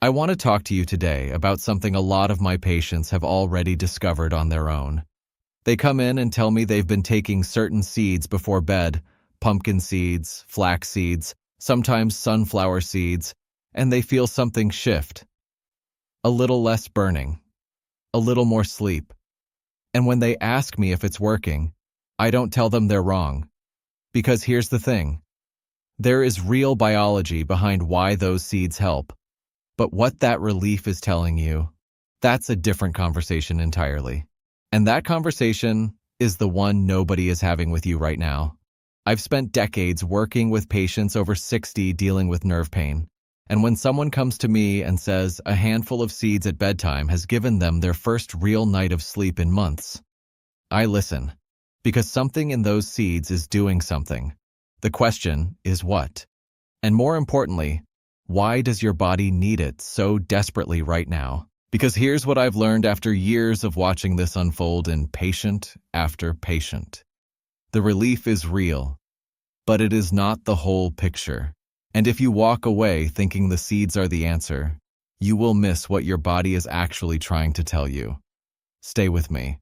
I want to talk to you today about something a lot of my patients have already discovered on their own. They come in and tell me they've been taking certain seeds before bed, pumpkin seeds, flax seeds, sometimes sunflower seeds, and they feel something shift. A little less burning, a little more sleep. And when they ask me if it's working, I don't tell them they're wrong. Because here's the thing. There is real biology behind why those seeds help. But what that relief is telling you, that's a different conversation entirely. And that conversation is the one nobody is having with you right now. I've spent decades working with patients over 60 dealing with nerve pain. And when someone comes to me and says a handful of seeds at bedtime has given them their first real night of sleep in months, I listen. Because something in those seeds is doing something. The question is what? And more importantly, why does your body need it so desperately right now? Because here's what I've learned after years of watching this unfold in patient after patient. The relief is real, but it is not the whole picture. And if you walk away thinking the seeds are the answer, you will miss what your body is actually trying to tell you. Stay with me.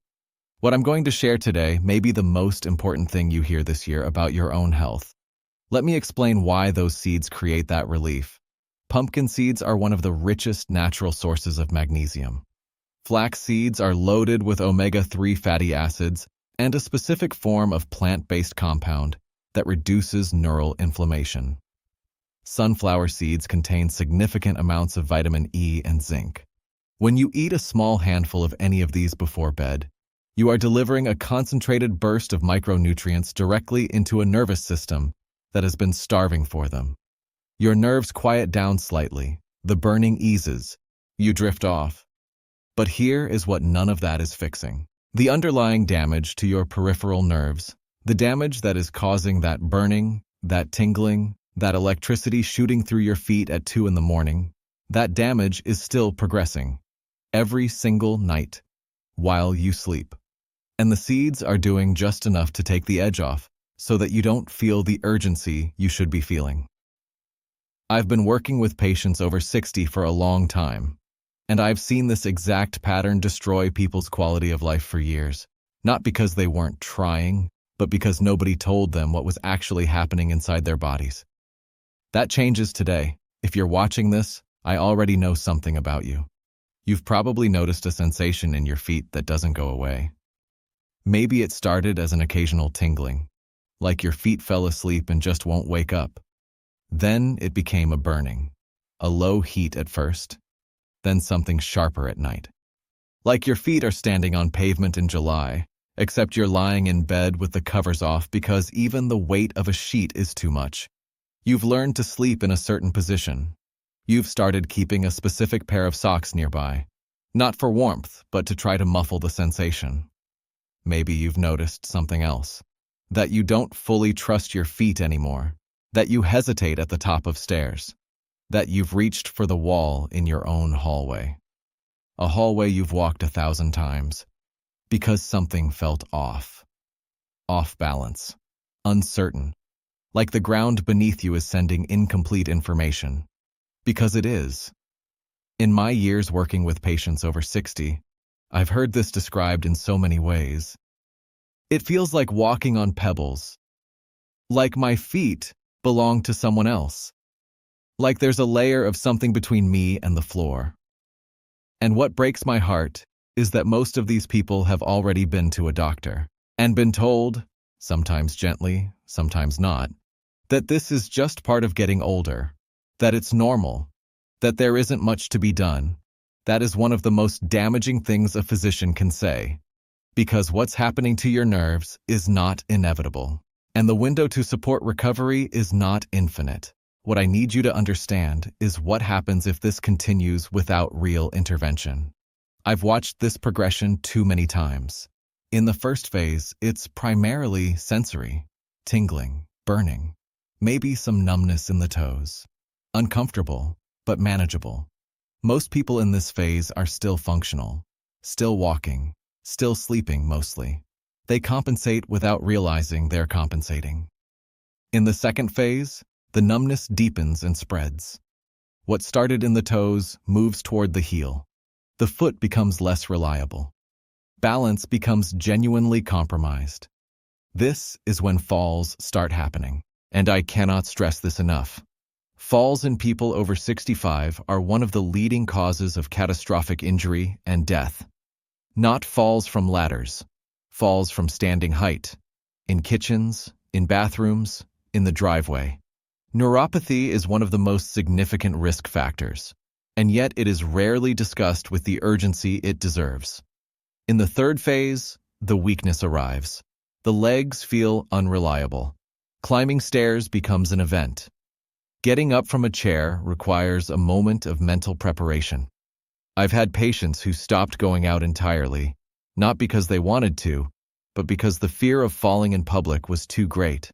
What I'm going to share today may be the most important thing you hear this year about your own health. Let me explain why those seeds create that relief. Pumpkin seeds are one of the richest natural sources of magnesium. Flax seeds are loaded with omega-3 fatty acids and a specific form of plant-based compound that reduces neural inflammation. Sunflower seeds contain significant amounts of vitamin E and zinc. When you eat a small handful of any of these before bed, you are delivering a concentrated burst of micronutrients directly into a nervous system that has been starving for them. Your nerves quiet down slightly, the burning eases, you drift off. But here is what none of that is fixing. The underlying damage to your peripheral nerves, the damage that is causing that burning, that tingling, that electricity shooting through your feet at 2 in the morning, that damage is still progressing every single night while you sleep. And the seeds are doing just enough to take the edge off so that you don't feel the urgency you should be feeling. I've been working with patients over 60 for a long time, and I've seen this exact pattern destroy people's quality of life for years, not because they weren't trying, but because nobody told them what was actually happening inside their bodies. That changes today. If you're watching this, I already know something about you. You've probably noticed a sensation in your feet that doesn't go away. Maybe it started as an occasional tingling, like your feet fell asleep and just won't wake up. Then it became a burning, a low heat at first, then something sharper at night. Like your feet are standing on pavement in July, except you're lying in bed with the covers off because even the weight of a sheet is too much. You've learned to sleep in a certain position. You've started keeping a specific pair of socks nearby, not for warmth, but to try to muffle the sensation. Maybe you've noticed something else, that you don't fully trust your feet anymore, that you hesitate at the top of stairs, that you've reached for the wall in your own hallway. A hallway you've walked 1,000 times, because something felt off balance, uncertain, like the ground beneath you is sending incomplete information, because it is. In my years working with patients over 60, I've heard this described in so many ways. It feels like walking on pebbles, like my feet belong to someone else, like there's a layer of something between me and the floor. And what breaks my heart is that most of these people have already been to a doctor and been told, sometimes gently, sometimes not, that this is just part of getting older, that it's normal, that there isn't much to be done. That is one of the most damaging things a physician can say, because what's happening to your nerves is not inevitable, and the window to support recovery is not infinite. What I need you to understand is what happens if this continues without real intervention. I've watched this progression too many times. In the first phase, it's primarily sensory, tingling, burning, maybe some numbness in the toes. Uncomfortable, but manageable. Most people in this phase are still functional, still walking, still sleeping mostly. They compensate without realizing they're compensating. In the second phase, the numbness deepens and spreads. What started in the toes moves toward the heel. The foot becomes less reliable. Balance becomes genuinely compromised. This is when falls start happening, and I cannot stress this enough. Falls in people over 65 are one of the leading causes of catastrophic injury and death. Not falls from ladders, falls from standing height, in kitchens, in bathrooms, in the driveway. Neuropathy is one of the most significant risk factors, and yet it is rarely discussed with the urgency it deserves. In the third phase, the weakness arrives. The legs feel unreliable. Climbing stairs becomes an event. Getting up from a chair requires a moment of mental preparation. I've had patients who stopped going out entirely, not because they wanted to, but because the fear of falling in public was too great,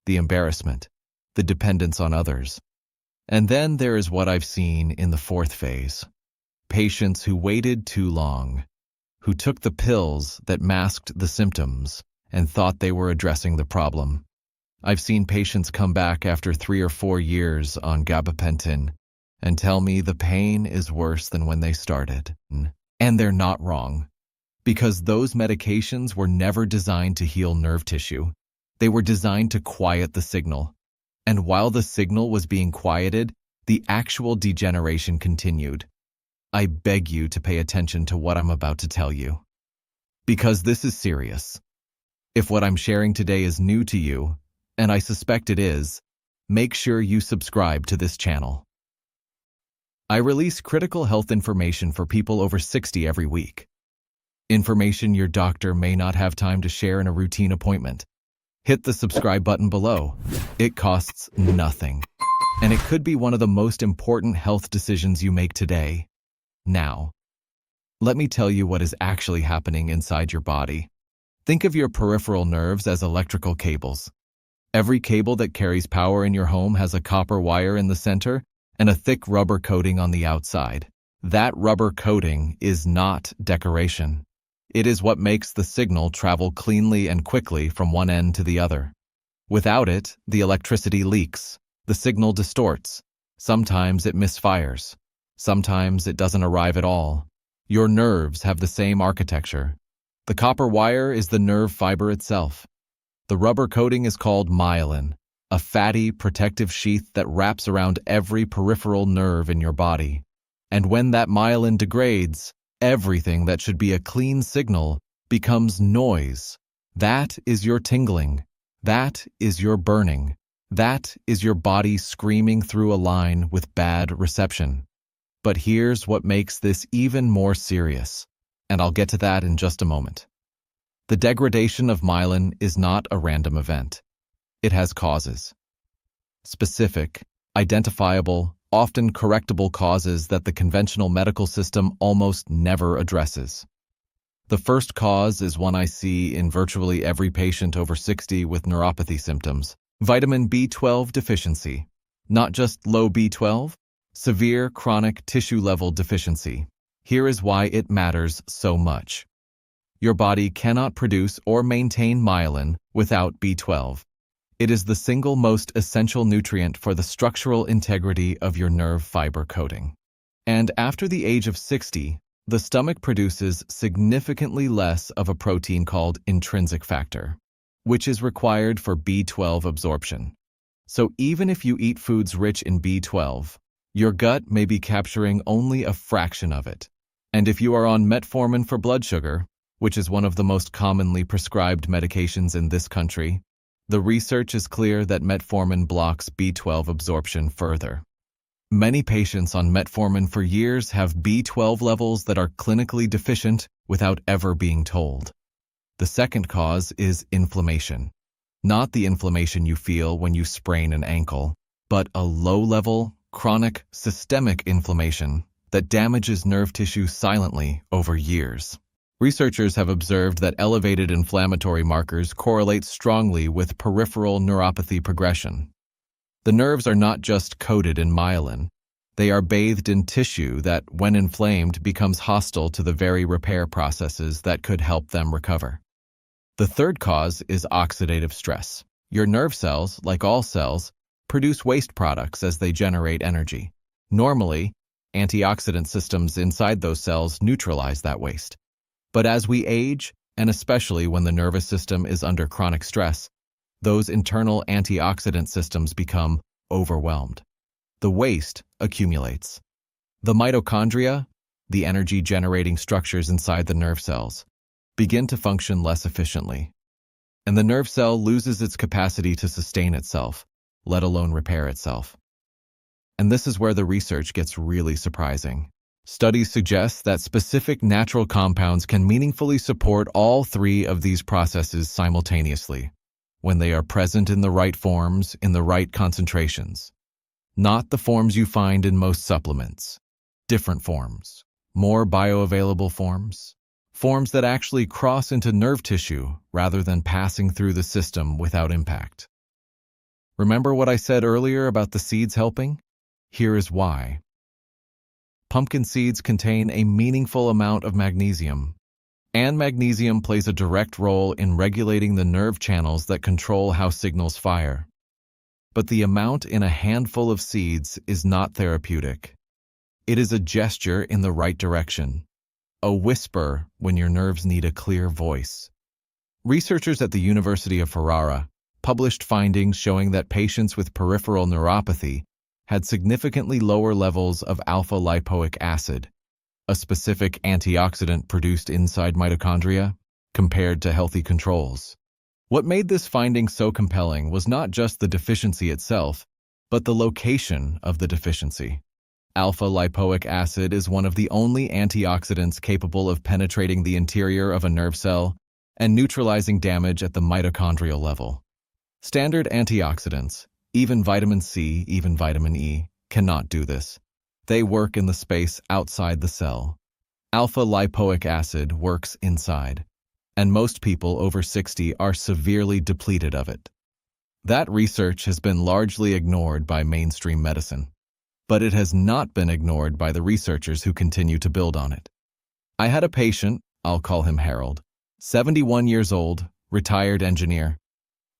the embarrassment, the dependence on others. And then there is what I've seen in the fourth phase. Patients who waited too long, who took the pills that masked the symptoms and thought they were addressing the problem. I've seen patients come back after 3 or 4 years on gabapentin and tell me the pain is worse than when they started. And they're not wrong, because those medications were never designed to heal nerve tissue. They were designed to quiet the signal. And while the signal was being quieted, the actual degeneration continued. I beg you to pay attention to what I'm about to tell you, because this is serious. If what I'm sharing today is new to you, and I suspect it is, make sure you subscribe to this channel. I release critical health information for people over 60 every week. Information your doctor may not have time to share in a routine appointment. Hit the subscribe button below. It costs nothing, and it could be one of the most important health decisions you make today. Now, let me tell you what is actually happening inside your body. Think of your peripheral nerves as electrical cables. Every cable that carries power in your home has a copper wire in the center and a thick rubber coating on the outside. That rubber coating is not decoration. It is what makes the signal travel cleanly and quickly from one end to the other. Without it, the electricity leaks, the signal distorts. Sometimes it misfires. Sometimes it doesn't arrive at all. Your nerves have the same architecture. The copper wire is the nerve fiber itself. The rubber coating is called myelin, a fatty, protective sheath that wraps around every peripheral nerve in your body. And when that myelin degrades, everything that should be a clean signal becomes noise. That is your tingling. That is your burning. That is your body screaming through a line with bad reception. But here's what makes this even more serious, and I'll get to that in just a moment. The degradation of myelin is not a random event. It has causes. Specific, identifiable, often correctable causes that the conventional medical system almost never addresses. The first cause is one I see in virtually every patient over 60 with neuropathy symptoms: vitamin B12 deficiency. Not just low B12, severe chronic tissue-level deficiency. Here is why it matters so much. Your body cannot produce or maintain myelin without B12. It is the single most essential nutrient for the structural integrity of your nerve fiber coating. And after the age of 60, the stomach produces significantly less of a protein called intrinsic factor, which is required for B12 absorption. So even if you eat foods rich in B12, your gut may be capturing only a fraction of it. And if you are on metformin for blood sugar, which is one of the most commonly prescribed medications in this country, the research is clear that metformin blocks B12 absorption further. Many patients on metformin for years have B12 levels that are clinically deficient without ever being told. The second cause is inflammation. Not the inflammation you feel when you sprain an ankle, but a low-level, chronic, systemic inflammation that damages nerve tissue silently over years. Researchers have observed that elevated inflammatory markers correlate strongly with peripheral neuropathy progression. The nerves are not just coated in myelin. They are bathed in tissue that, when inflamed, becomes hostile to the very repair processes that could help them recover. The third cause is oxidative stress. Your nerve cells, like all cells, produce waste products as they generate energy. Normally, antioxidant systems inside those cells neutralize that waste. But as we age, and especially when the nervous system is under chronic stress, those internal antioxidant systems become overwhelmed. The waste accumulates. The mitochondria, the energy-generating structures inside the nerve cells, begin to function less efficiently. And the nerve cell loses its capacity to sustain itself, let alone repair itself. And this is where the research gets really surprising. Studies suggest that specific natural compounds can meaningfully support all three of these processes simultaneously, when they are present in the right forms, in the right concentrations. Not the forms you find in most supplements. Different forms. More bioavailable forms. Forms that actually cross into nerve tissue rather than passing through the system without impact. Remember what I said earlier about the seeds helping? Here is why. Pumpkin seeds contain a meaningful amount of magnesium, and magnesium plays a direct role in regulating the nerve channels that control how signals fire. But the amount in a handful of seeds is not therapeutic. It is a gesture in the right direction, a whisper when your nerves need a clear voice. Researchers at the University of Ferrara published findings showing that patients with peripheral neuropathy had significantly lower levels of alpha-lipoic acid, a specific antioxidant produced inside mitochondria, compared to healthy controls. What made this finding so compelling was not just the deficiency itself, but the location of the deficiency. Alpha-lipoic acid is one of the only antioxidants capable of penetrating the interior of a nerve cell and neutralizing damage at the mitochondrial level. Standard antioxidants, even vitamin C, even vitamin E, cannot do this. They work in the space outside the cell. Alpha-lipoic acid works inside, and most people over 60 are severely depleted of it. That research has been largely ignored by mainstream medicine, but it has not been ignored by the researchers who continue to build on it. I had a patient, I'll call him Harold, 71 years old, retired engineer.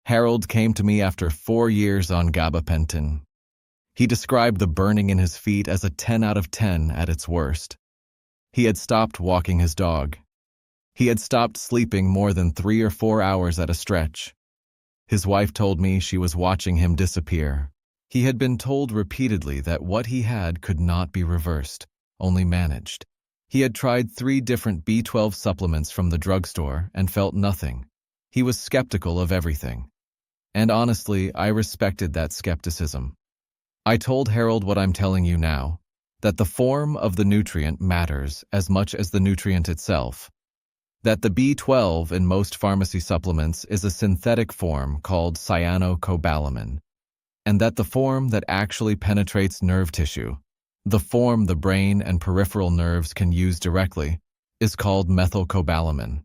Harold came to me after 4 years on gabapentin. He described the burning in his feet as a 10 out of 10 at its worst. He had stopped walking his dog. He had stopped sleeping more than 3 or 4 hours at a stretch. His wife told me she was watching him disappear. He had been told repeatedly that what he had could not be reversed, only managed. He had tried 3 different B12 supplements from the drugstore and felt nothing. He was skeptical of everything. And honestly, I respected that skepticism. I told Harold what I'm telling you now, that the form of the nutrient matters as much as the nutrient itself. That the B12 in most pharmacy supplements is a synthetic form called cyanocobalamin, and that the form that actually penetrates nerve tissue, the form the brain and peripheral nerves can use directly, is called methylcobalamin.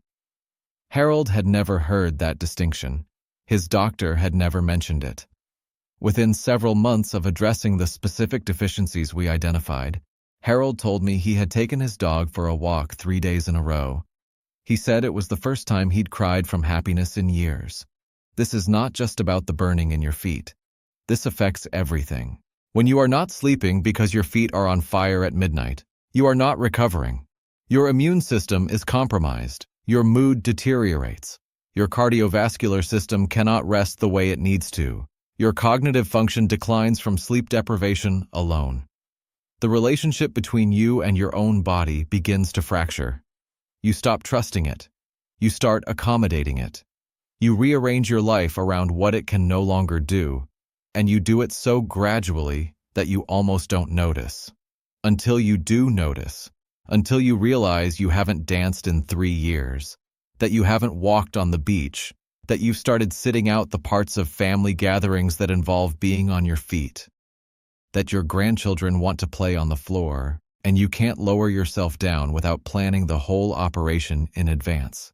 Harold had never heard that distinction. His doctor had never mentioned it. Within several months of addressing the specific deficiencies we identified, Harold told me he had taken his dog for a walk 3 days in a row. He said it was the first time he'd cried from happiness in years. This is not just about the burning in your feet. This affects everything. When you are not sleeping because your feet are on fire at midnight, you are not recovering. Your immune system is compromised. Your mood deteriorates. Your cardiovascular system cannot rest the way it needs to. Your cognitive function declines from sleep deprivation alone. The relationship between you and your own body begins to fracture. You stop trusting it. You start accommodating it. You rearrange your life around what it can no longer do, and you do it so gradually that you almost don't notice. Until you do notice. Until you realize you haven't danced in 3 years, that you haven't walked on the beach, that you've started sitting out the parts of family gatherings that involve being on your feet, that your grandchildren want to play on the floor, and you can't lower yourself down without planning the whole operation in advance.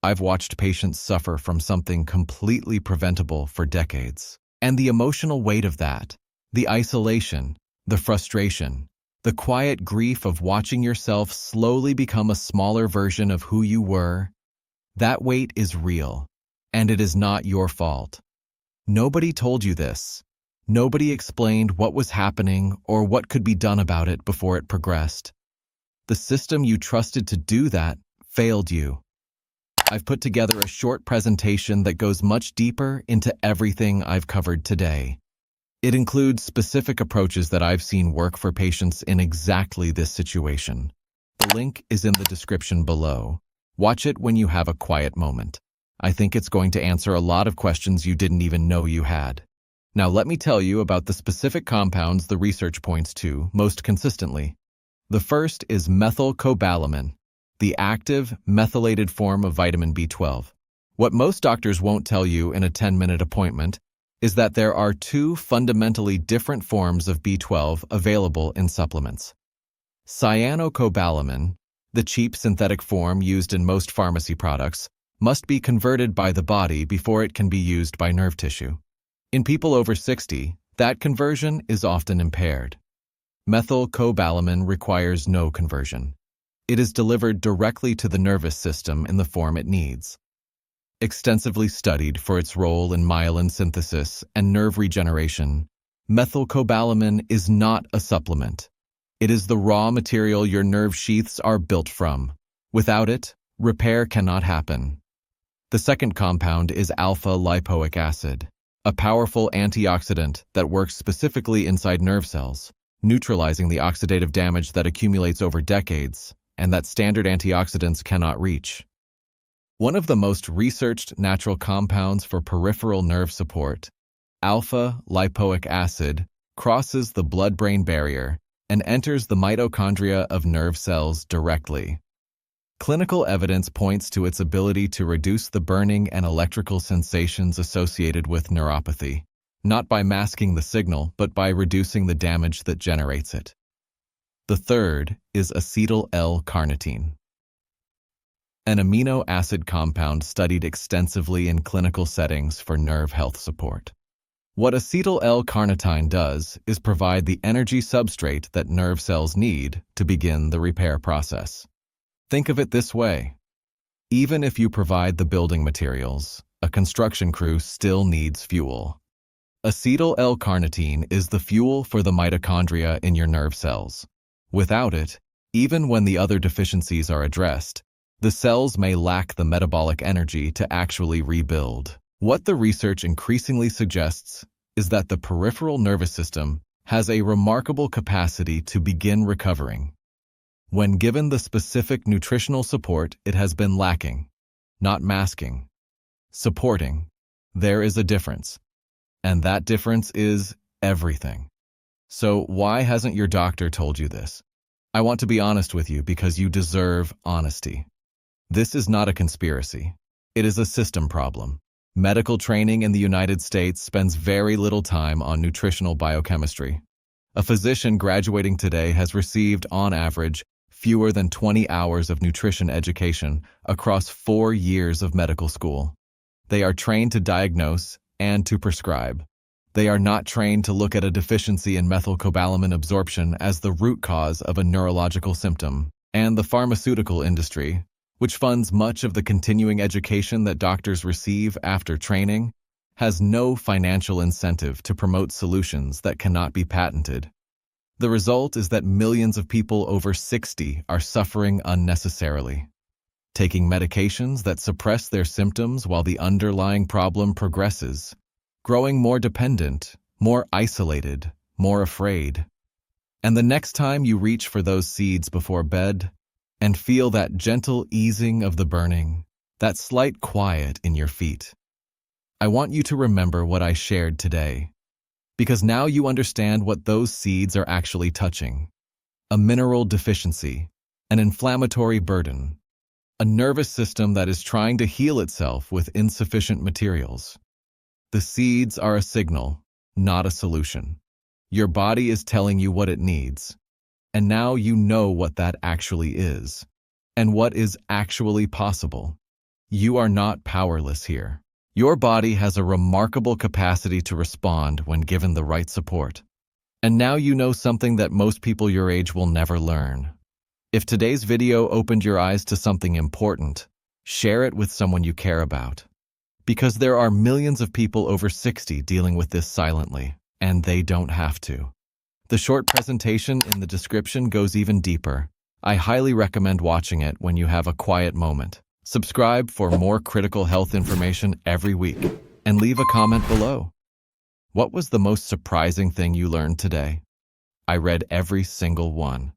I've watched patients suffer from something completely preventable for decades, and the emotional weight of that, the isolation, the frustration, the quiet grief of watching yourself slowly become a smaller version of who you were, that weight is real, and it is not your fault. Nobody told you this. Nobody explained what was happening or what could be done about it before it progressed. The system you trusted to do that failed you. I've put together a short presentation that goes much deeper into everything I've covered today. It includes specific approaches that I've seen work for patients in exactly this situation. The link is in the description below. Watch it when you have a quiet moment. I think it's going to answer a lot of questions you didn't even know you had. Now let me tell you about the specific compounds the research points to most consistently. The first is methylcobalamin, the active methylated form of vitamin B12. What most doctors won't tell you in a 10-minute appointment is that there are two fundamentally different forms of B12 available in supplements. Cyanocobalamin, the cheap synthetic form used in most pharmacy products, must be converted by the body before it can be used by nerve tissue. In people over 60, that conversion is often impaired. Methylcobalamin requires no conversion. It is delivered directly to the nervous system in the form it needs. Extensively studied for its role in myelin synthesis and nerve regeneration, methylcobalamin is not a supplement. It is the raw material your nerve sheaths are built from. Without it, repair cannot happen. The second compound is alpha-lipoic acid, a powerful antioxidant that works specifically inside nerve cells, neutralizing the oxidative damage that accumulates over decades and that standard antioxidants cannot reach. One of the most researched natural compounds for peripheral nerve support, alpha-lipoic acid, crosses the blood-brain barrier and enters the mitochondria of nerve cells directly. Clinical evidence points to its ability to reduce the burning and electrical sensations associated with neuropathy, not by masking the signal, but by reducing the damage that generates it. The third is acetyl L-carnitine, an amino acid compound studied extensively in clinical settings for nerve health support. What acetyl L-carnitine does is provide the energy substrate that nerve cells need to begin the repair process. Think of it this way. Even if you provide the building materials, a construction crew still needs fuel. Acetyl L-carnitine is the fuel for the mitochondria in your nerve cells. Without it, even when the other deficiencies are addressed, the cells may lack the metabolic energy to actually rebuild. What the research increasingly suggests is that the peripheral nervous system has a remarkable capacity to begin recovering when given the specific nutritional support it has been lacking, not masking, supporting. There is a difference, and that difference is everything. So why hasn't your doctor told you this? I want to be honest with you because you deserve honesty. This is not a conspiracy. It is a system problem. Medical training in the United States spends very little time on nutritional biochemistry. A physician graduating today has received, on average, fewer than 20 hours of nutrition education across 4 years of medical school. They are trained to diagnose and to prescribe. They are not trained to look at a deficiency in methylcobalamin absorption as the root cause of a neurological symptom. And the pharmaceutical industry, which funds much of the continuing education that doctors receive after training, has no financial incentive to promote solutions that cannot be patented. The result is that millions of people over 60 are suffering unnecessarily, taking medications that suppress their symptoms while the underlying problem progresses, growing more dependent, more isolated, more afraid. And the next time you reach for those seeds before bed and feel that gentle easing of the burning, that slight quiet in your feet, I want you to remember what I shared today, because now you understand what those seeds are actually touching. A mineral deficiency, an inflammatory burden, a nervous system that is trying to heal itself with insufficient materials. The seeds are a signal, not a solution. Your body is telling you what it needs, and now you know what that actually is, and what is actually possible. You are not powerless here. Your body has a remarkable capacity to respond when given the right support. And now you know something that most people your age will never learn. If today's video opened your eyes to something important, share it with someone you care about. Because there are millions of people over 60 dealing with this silently. and they don't have to. The short presentation in the description goes even deeper. I highly recommend watching it when you have a quiet moment. Subscribe for more critical health information every week, and leave a comment below. What was the most surprising thing you learned today? I read every single one.